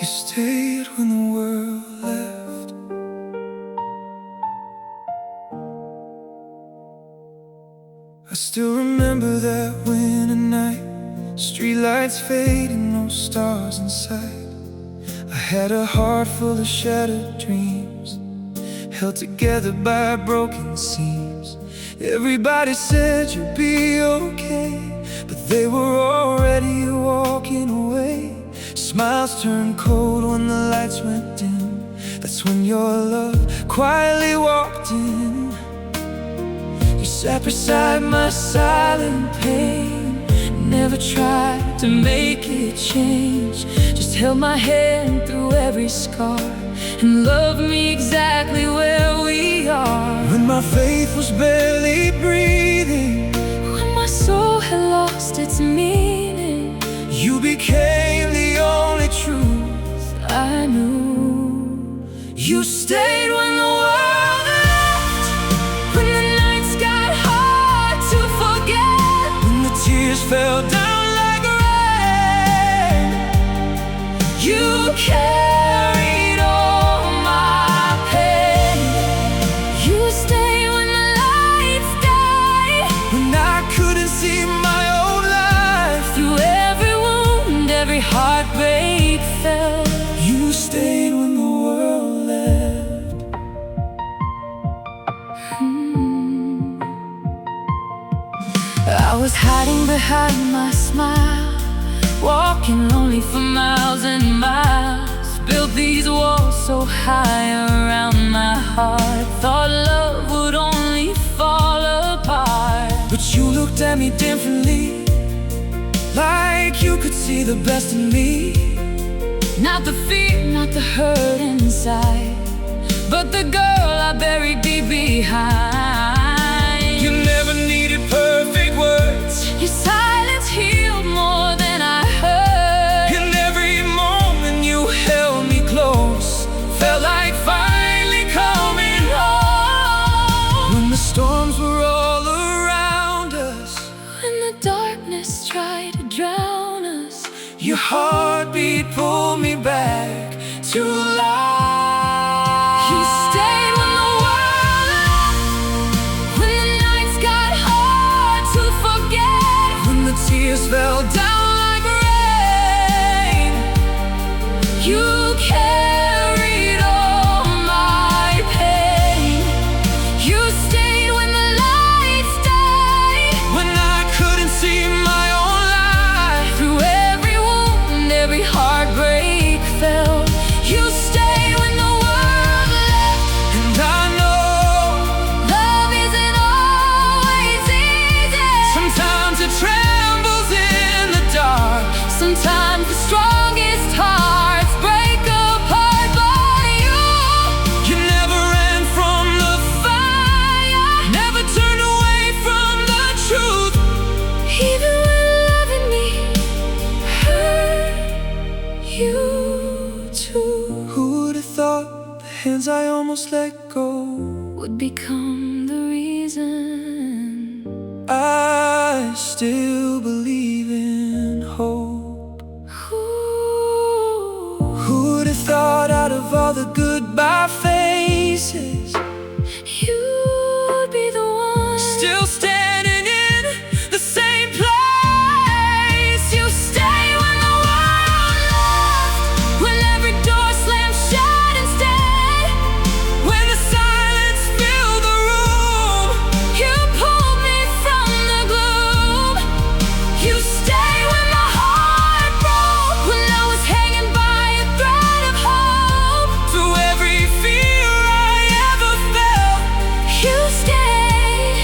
stayed when the world left. I still remember that winter night, streetlights fading, no stars in sight. I had a heart full of shattered dreams, held together by broken seams. Everybody said you'd be okay, but they were already walking away. Smiles turned cold when the lights went dim. That's when your love quietly walked in. You sat beside my silent pain, never tried to make it change. Just held my hand through every scar and loved me exactly where we are. When my faith was barely breathing, when my soul had lost its meaning, you became the only truth I knew. You stayed when the world left, when the nights got hard to forget, when the tears fell down like rain. You carried all my pain. You stayed when the lights died, when I couldn't see my own life. Through every wound, every heartbreak fell. You stayed when the world left. I was hiding behind my smile, walking lonely for miles and miles. Built these walls so high around my heart, thought love would only fall apart. But you looked at me differently, like you could see the best in me. Not the fear, not the hurt inside, but the girl I buried deep behind. You never needed perfect words, your silence healed more than I heard. In every moment you held me close, felt like finally coming home. When the storms were all around us, when the darkness tried to drown us, your heartbeat pulled me back to life. You stayed when the world left, when the nights got hard to forget, when the tears fell down like rain. You carried all my pain. You stayed when the lights died, when I couldn't see my own life. Through every wound, every heartbreak fell. You stayed when the world left. And I know love isn't always easy. Sometimes it trembles in the dark, sometimes the strongest hearts break apart. But you never ran from the fire, never turned away from the truth. Even when loving me hurt you too. Who would have thought the hands I almost let go would become the reason I still believe in hope? Who would have thought out of all the goodbye faces, you'd be the one still standing in the same place. You stay when the world left, when every door slammed shut instead, when the silence filled the room. You pulled me from the gloom. You stay when my heart broke, when I was hanging by a thread of hope. Through every fear I ever felt, you stayed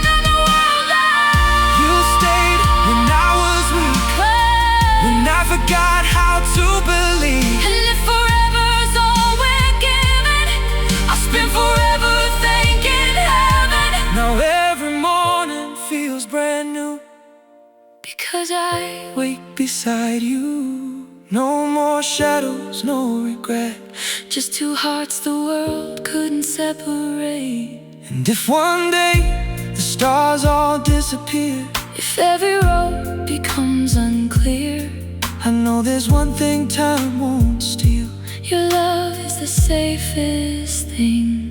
when the world left. You stayed when I was weak, when I forgot how to believe. And if forever's all we're given, I'll spend forever thanking heaven. Now every morning feels brand new, because I wake beside you. No more shadows, no regret, just two hearts the world couldn't separate. And if one day the stars all disappear, if every road becomes unclear, know there's one thing time won't steal. Your love is the safest thing.